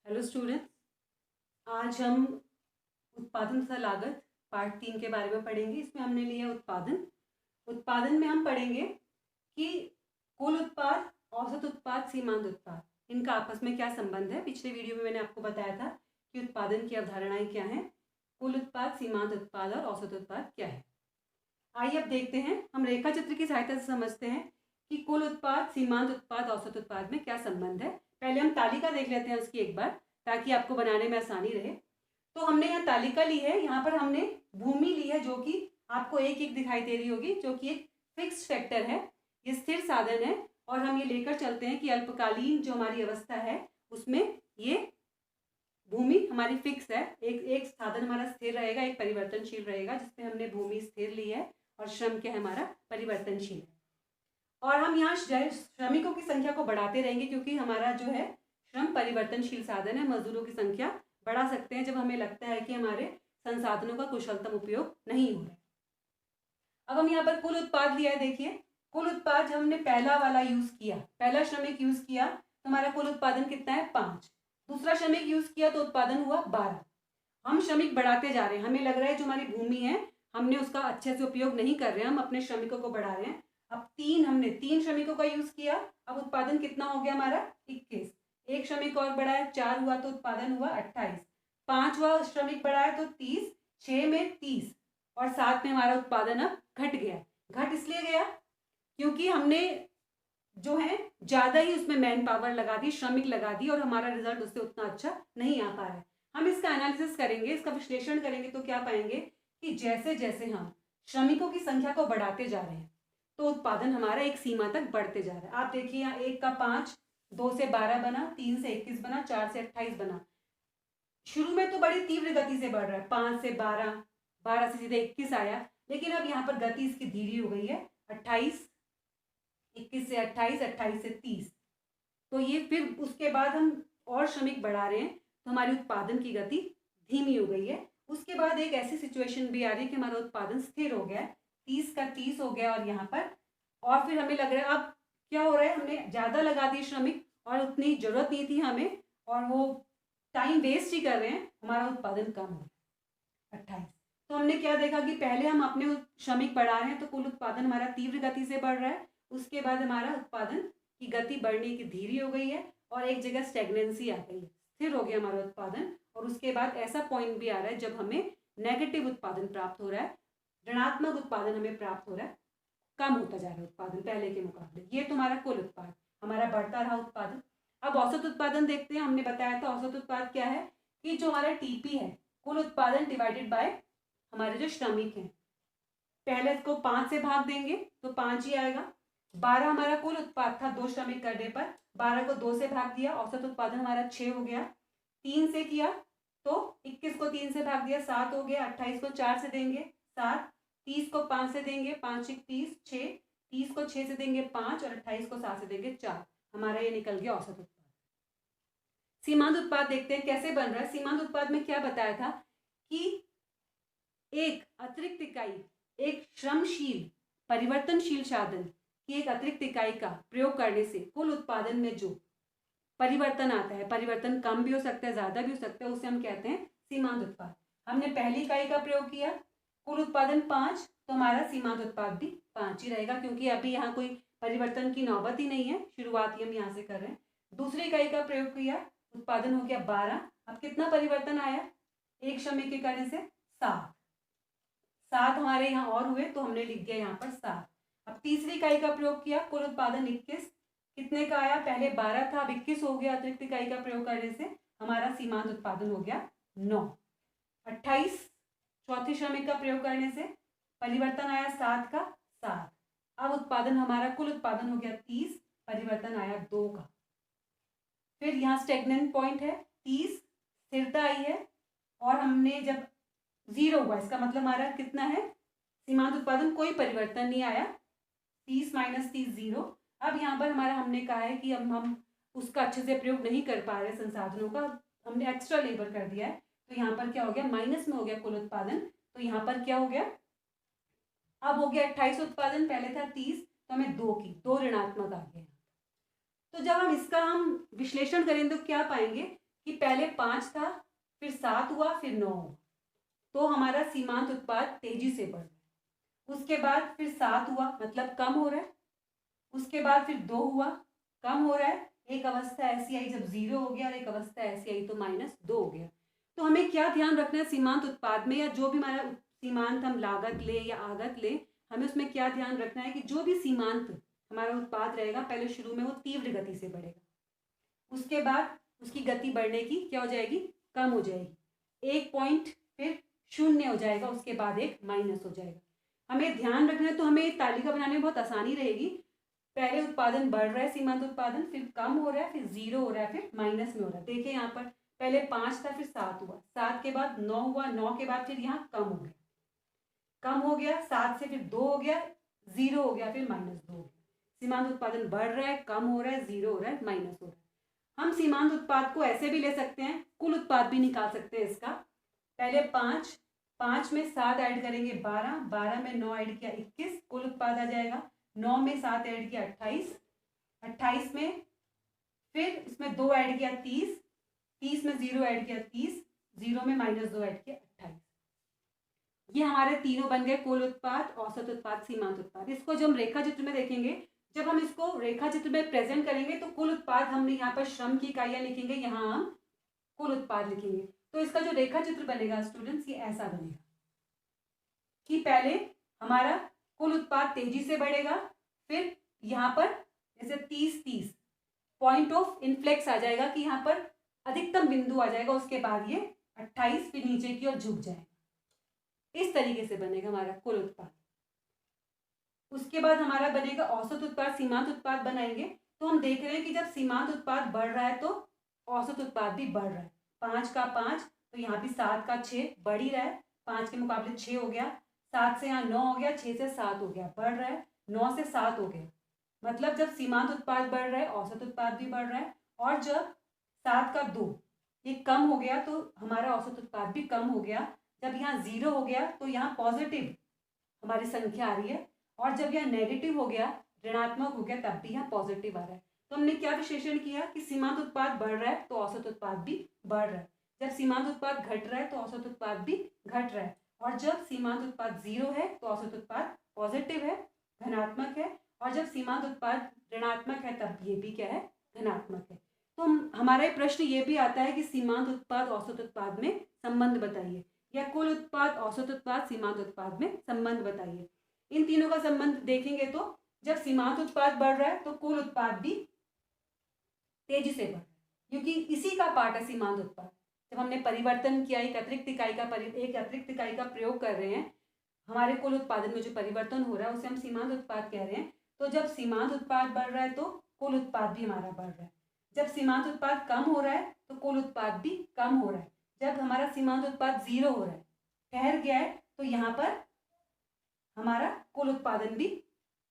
Hello students, आज हम उत्पादन तथा लागत पार्ट 3 के बारे में पढ़ेंगे। इसमें हमने लिया उत्पादन में हम पढ़ेंगे कि कुल उत्पाद, औसत उत्पाद, सीमांत उत्पाद, इनका आपस में क्या संबंध है। पिछले वीडियो में मैंने आपको बताया था कि उत्पादन की अवधारणाएं क्या हैं, कुल उत्पाद, सीमांत उत्पाद और औसत उत्पाद क्या है। आइए अब देखते हैं, हम रेखा चित्र की सहायता से समझते हैं कि कुल उत्पाद, सीमांत उत्पाद, औसत उत्पाद में क्या संबंध है। पहले हम तालिका देख लेते हैं उसकी एक बार, ताकि आपको बनाने में आसानी रहे। तो हमने यहाँ तालिका ली है, यहाँ पर हमने भूमि ली है जो कि आपको एक एक दिखाई दे रही होगी, जो कि एक फिक्स फैक्टर है, ये स्थिर साधन है। और हम ये लेकर चलते हैं कि अल्पकालीन जो हमारी अवस्था है उसमें ये भूमि हमारी फिक्स है, एक साधन हमारा स्थिर रहेगा, एक परिवर्तनशील रहेगा, जिसमें हमने भूमि स्थिर ली है और श्रम क्या है हमारा परिवर्तनशील है। और हम यहाँ श्रमिकों की संख्या को बढ़ाते रहेंगे, क्योंकि हमारा जो है श्रम परिवर्तनशील साधन है। मजदूरों की संख्या बढ़ा सकते हैं जब हमें लगता है कि हमारे संसाधनों का कुशलतम उपयोग नहीं हो रहा है। अब हम यहाँ पर कुल उत्पाद लिया है। देखिए, कुल उत्पाद जब हमने पहला वाला यूज किया, पहला श्रमिक यूज किया तो हमारा कुल उत्पादन कितना है 5। दूसरा श्रमिक यूज किया तो उत्पादन हुआ 12। हम श्रमिक बढ़ाते जा रहे हैं, हमें लग रहा है जो हमारी भूमि है हमने उसका अच्छे से उपयोग नहीं कर रहे हैं, हम अपने श्रमिकों को बढ़ा रहे हैं। अब हमने 3 श्रमिकों का यूज किया, अब उत्पादन कितना हो गया हमारा 21। एक श्रमिक और बढ़ाया, 4 हुआ तो उत्पादन हुआ 28। 5वां श्रमिक बढ़ाया तो 30, 6 में 30 और 7 में हमारा उत्पादन अब घट गया। घट इसलिए गया क्योंकि हमने जो है ज्यादा ही उसमें मैन पावर लगा दी, श्रमिक लगा दी, और हमारा रिजल्ट उससे उतना अच्छा नहीं आ पा रहा है। हम इसका एनालिसिस करेंगे, इसका विश्लेषण करेंगे तो क्या पाएंगे कि जैसे जैसे हम श्रमिकों की संख्या को बढ़ाते जा रहे हैं तो उत्पादन हमारा एक सीमा तक बढ़ते जा रहा है। आप देखिए यहाँ 1 का 5, 2 से 12 बना, 3 से 21 बना, 4 से 28 बना। शुरू में तो बड़ी तीव्र गति से बढ़ रहा है, 5 से 12, 12 से सीधे 21 आया, लेकिन अब यहाँ पर गति इसकी धीरे हो गई है। 28, 21 से 28, 28 से 30, तो ये फिर उसके बाद हम और श्रमिक बढ़ा रहे हैं तो हमारी उत्पादन की गति धीमी हो गई है। उसके बाद एक ऐसी सिचुएशन भी आ रही है कि हमारा उत्पादन स्थिर हो गया है, 30 का 30 हो गया और यहाँ पर, और फिर हमें लग रहा है अब क्या हो रहा है, हमने ज़्यादा लगा दिए श्रमिक और उतनी ज़रूरत नहीं थी हमें, और वो टाइम वेस्ट ही कर रहे हैं, हमारा उत्पादन कम हो रहा है 28। तो हमने क्या देखा कि पहले हम अपने श्रमिक बढ़ा रहे हैं तो कुल उत्पादन हमारा तीव्र गति से बढ़ रहा है, उसके बाद हमारा उत्पादन की गति बढ़ने की धीरे हो गई है और एक जगह स्टेगनेंसी आ गई है, स्थिर हो गया हमारा उत्पादन। और उसके बाद ऐसा पॉइंट भी आ रहा है जब हमें नेगेटिव उत्पादन प्राप्त हो रहा है, ऋणात्मक उत्पादन हमें प्राप्त हो रहा है, कम होता जा रहा है उत्पादन पहले के मुकाबले। ये तुम्हारा कुल उत्पाद, हमारा बढ़ता रहा उत्पादन। अब औसत उत्पादन देखते हैं। हमने बताया था औसत उत्पाद क्या है कि जो हमारा टीपी है, कुल उत्पादन डिवाइडेड बाय हमारे जो श्रमिक हैं। पहले इसको 5 से भाग देंगे तो 5 ही आएगा। 12 हमारा कुल उत्पाद था 2 श्रमिक करने पर, 12 को 2 से भाग दिया, औसत उत्पादन हमारा 6 हो गया। 3 से किया तो 21 को 3 से भाग दिया, 7 हो गया। 28 को 4 से देंगे 7, 30 को 5 से देंगे 5 एक 30, 6, 30 को 6 से देंगे 5 और 28 को 7 से देंगे 4। हमारा ये निकल गया औसत उत्पाद। सीमांत उत्पाद देखते हैं कैसे बन रहा है। सीमांत उत्पाद में क्या बताया था कि एक अतिरिक्त इकाई, एक श्रमशील परिवर्तनशील साधन की एक अतिरिक्त इकाई का प्रयोग करने से कुल उत्पादन में जो परिवर्तन आता है, परिवर्तन कम भी हो सकता है, ज्यादा भी हो सकता है, उसे हम कहते हैं सीमांत उत्पाद। हमने पहली इकाई का प्रयोग किया, कुल उत्पादन 5, तो हमारा सीमांत उत्पाद भी 5 ही रहेगा, क्योंकि अभी यहाँ कोई परिवर्तन की नौबत ही नहीं है, शुरुआत ही हम यहाँ से कर रहे हैं। दूसरी इकाई का प्रयोग किया, उत्पादन हो गया 12। अब कितना परिवर्तन आया, एक श्रमिक के करने से 7 हमारे यहाँ और हुए तो हमने लिख दिया यहाँ पर 7। अब तीसरी इकाई का प्रयोग किया, कुल उत्पादन 21, कितने का आया, पहले 12 था अब 21 हो गया, अतिरिक्त इकाई का प्रयोग करने से हमारा सीमांत उत्पादन हो गया 9। 28 चौथी श्रमिक का प्रयोग करने से परिवर्तन आया 7 का 7। अब उत्पादन हमारा कुल उत्पादन हो गया 30, परिवर्तन आया 2 का। फिर यहाँ स्टेगनेंट पॉइंट है 30, स्थिरता आई है, और हमने जब 0 हुआ इसका मतलब हमारा कितना है, सीमांत उत्पादन कोई परिवर्तन नहीं आया, 30 - 30 0। अब यहाँ पर हमारा हमने कहा है कि अब हम उसका अच्छे से प्रयोग नहीं कर पा रहे संसाधनों का, हमने एक्स्ट्रा लेबर कर दिया है, तो यहाँ पर क्या हो गया, माइनस में हो गया कुल उत्पादन। तो यहाँ पर क्या हो गया, अब हो गया 28 उत्पादन, पहले था 30, तो हमें 2 ऋणात्मक आ गया। तो जब हम इसका विश्लेषण करें तो क्या पाएंगे कि पहले 5 था, फिर 7 हुआ, फिर 9 हुआ, तो हमारा सीमांत उत्पाद तेजी से बढ़ रहा है। उसके बाद फिर 7 हुआ, मतलब कम हो रहा है। उसके बाद फिर 2 हुआ, कम हो रहा है। एक अवस्था ऐसी आई जब 0 हो गया और एक अवस्था ऐसी आई तो -2 हो गया। तो हमें क्या ध्यान रखना है सीमांत उत्पाद में, या जो भी हमारा सीमांत हम लागत ले या आगत ले, हमें उसमें क्या ध्यान रखना है कि जो भी सीमांत हमारा उत्पाद रहेगा पहले शुरू में वो तीव्र गति से बढ़ेगा, उसके बाद उसकी गति बढ़ने की क्या हो जाएगी, कम हो जाएगी। एक पॉइंट फिर 0 हो जाएगा, उसके बाद एक माइनस हो जाएगा। हमें ध्यान रखना है, तो हमें तालिका बनाने में बहुत आसानी रहेगी। पहले उत्पादन बढ़ रहा है सीमांत उत्पादन, फिर कम हो रहा है, फिर 0 हो रहा है, फिर माइनस में हो रहा है। देखिए यहाँ पर पहले 5 था, फिर 7 हुआ, 7 के बाद 9 हुआ, 9 के बाद फिर यहाँ कम हो गया, कम हो गया, 7 से फिर 2 हो गया, 0 हो गया, फिर -2 हो गया। सीमांत उत्पादन बढ़ रहा है, कम हो रहा है, 0 हो रहा है, माइनस हो रहा है। हम सीमांत उत्पाद को ऐसे भी ले सकते हैं, कुल उत्पाद भी निकाल सकते हैं इसका। पहले 5 में 7 ऐड करेंगे 12, 12 में 9 ऐड किया 21, कुल उत्पाद आ जाएगा। 9 में 7 ऐड किया 28, 28 में फिर इसमें 2 ऐड किया 30, 30 में 0 ऐड किया 30, 0 में -2 ऐड किया 28। ये हमारे तीनों बन गए कुल उत्पाद, औसत उत्पाद, सीमांत उत्पाद। इसको जो हम रेखा चित्र में देखेंगे, जब हम इसको रेखा चित्र में प्रेजेंट करेंगे तो कुल उत्पाद हमने यहाँ पर श्रम की इकाइयाँ लिखेंगे, यहाँ हम कुल उत्पाद लिखेंगे। तो इसका जो रेखा चित्र बनेगा स्टूडेंट्स, ये ऐसा बनेगा कि पहले हमारा कुल उत्पाद तेजी से बढ़ेगा, फिर यहाँ पर जैसे 30 पॉइंट ऑफ इन्फ्लेक्स आ जाएगा कि यहाँ पर अधिकतम बिंदु आ जाएगा, उसके बाद ये 28 फिर नीचे की ओर झुक जाएगा। इस तरीके से बनेगा हमारा कुल उत्पाद। उसके बाद हमारा बनेगा औसत उत्पाद, सीमांत उत्पाद बनाएंगे। तो हम देख रहे हैं कि जब सीमांत उत्पाद बढ़ रहा है तो औसत उत्पाद भी बढ़ रहा है। 5 का 5, तो यहाँ भी 7 का 6 बढ़ ही रहा है, 5 के मुकाबले 6 हो गया, 7 से यहाँ 9 हो गया, 6 से 7 हो गया, बढ़ रहा है, 9 से 7 हो गया। मतलब जब सीमांत उत्पाद बढ़ रहा है औसत उत्पाद भी बढ़ रहा है, और जब 7 का 2 ये कम हो गया तो हमारा औसत उत्पाद भी कम हो गया। जब यहाँ 0 हो गया तो यहाँ पॉजिटिव हमारी संख्या आ रही है, और जब यह नेगेटिव हो गया, ऋणात्मक हो गया, तब भी यहाँ पॉजिटिव आ रहा है। तो हमने क्या विश्लेषण किया कि सीमांत उत्पाद बढ़ रहा है तो औसत उत्पाद भी बढ़ रहा है, जब सीमांत उत्पाद घट रहा है तो औसत उत्पाद भी घट रहा है, और जब सीमांत उत्पाद 0 है तो औसत उत्पाद पॉजिटिव है, धनात्मक है, और जब सीमांत उत्पाद ऋणात्मक है तब ये भी क्या है, धनात्मक है। तो हमारा प्रश्न ये भी आता है कि सीमांत उत्पाद औसत उत्पाद में संबंध बताइए, या कुल उत्पाद औसत उत्पाद सीमांत उत्पाद में संबंध बताइए। इन तीनों का संबंध देखेंगे तो जब सीमांत उत्पाद बढ़ रहा है तो कुल उत्पाद भी तेजी से बढ़ रहा है, क्योंकि इसी का पार्ट है सीमांत उत्पाद। जब हमने परिवर्तन किया, एक अतिरिक्त इकाई का प्रयोग कर रहे हैं, हमारे कुल उत्पादन में जो परिवर्तन हो रहा है उसे हम सीमांत उत्पाद कह रहे हैं। तो जब सीमांत उत्पाद बढ़ रहा है तो कुल उत्पाद भी हमारा बढ़ रहा है, जब सीमांत उत्पाद कम हो रहा है तो कुल उत्पाद भी कम हो रहा है, जब हमारा सीमांत उत्पाद 0 हो रहा है, ठहर गया है, तो यहाँ पर हमारा कुल उत्पादन भी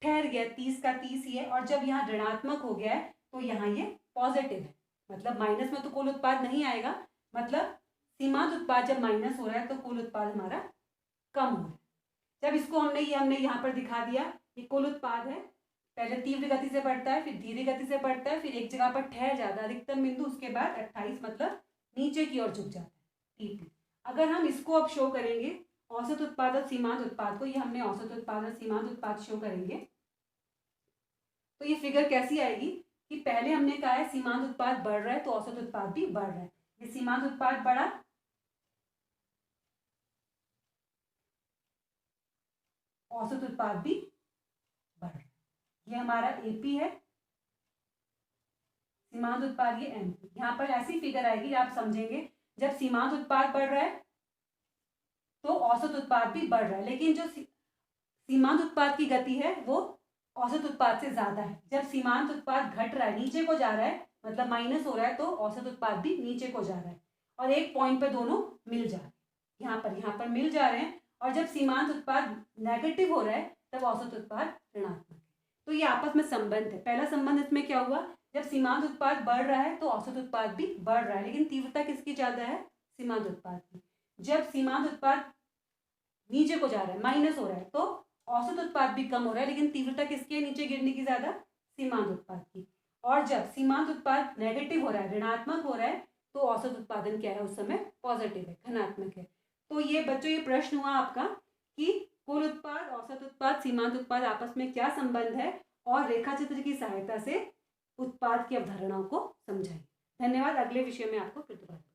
ठहर गया, 30 का 30 ही है, और जब यहाँ ऋणात्मक हो गया है तो यहाँ ये पॉजिटिव है, मतलब माइनस में तो कुल उत्पाद नहीं आएगा, मतलब सीमांत उत्पाद जब माइनस हो रहा है तो कुल उत्पाद हमारा कम हो रहा है। जब इसको हमने यहाँ पर दिखा दिया कि कुल उत्पाद है, पहले तीव्र गति से बढ़ता है, फिर धीरे गति से बढ़ता है, फिर एक जगह पर ठहर जाता है अधिकतम बिंदु, उसके बाद 28 मतलब नीचे की ओर झुक जाता है। ठीक है, अगर हम इसको अब शो करेंगे औसत उत्पाद और सीमांत उत्पाद को, ये हमने औसत उत्पाद और सीमांत उत्पाद शो करेंगे, तो ये फिगर कैसी आएगी कि पहले हमने कहा है सीमांत उत्पाद बढ़ रहा है तो औसत उत्पाद भी बढ़ रहा है, ये सीमांत उत्पाद बढ़ा, औसत उत्पाद भी बढ़ रहा है, ये हमारा एपी है, सीमांत उत्पाद ये एमपी। यहाँ पर ऐसी फिगर आएगी, आप समझेंगे जब सीमांत उत्पाद बढ़ रहा है तो औसत उत्पाद भी बढ़ रहा है, लेकिन जो सीमांत उत्पाद की गति है वो औसत उत्पाद से ज्यादा है। जब सीमांत उत्पाद घट रहा है, नीचे को जा रहा है, मतलब माइनस हो रहा है, तो औसत उत्पाद भी नीचे को जा रहा है, और एक पॉइंट पे दोनों मिल जा रहे हैं, यहाँ पर मिल जा रहे हैं। और जब सीमांत उत्पाद नेगेटिव हो रहा है तब औसत उत्पाद ऋणात्मक है। तो ये आपस में संबंध है। पहला संबंध इसमें क्या हुआ, जब सीमांत उत्पाद बढ़ रहा है तो औसत उत्पाद भी बढ़ रहा है, लेकिन तीव्रता किसकी ज्यादा है, सीमांत उत्पाद की। जब सीमांत उत्पाद नीचे को जा रहा है, माइनस हो रहा है, तो औसत उत्पाद भी कम हो रहा है, लेकिन तीव्रता किसकी है नीचे गिरने की ज्यादा, सीमांत उत्पाद की। और जब सीमांत उत्पाद नेगेटिव हो रहा है, ऋणात्मक हो रहा है, तो औसत उत्पादन क्या है उस समय, पॉजिटिव है, धनात्मक है। तो ये बच्चों ये प्रश्न हुआ आपका कि कुल उत्पाद, औसत उत्पाद, सीमांत उत्पाद आपस में क्या संबंध है, और रेखा चित्र की सहायता से उत्पाद की अवधारणाओं को समझाइए। धन्यवाद। अगले विषय में आपको फिर दोबारा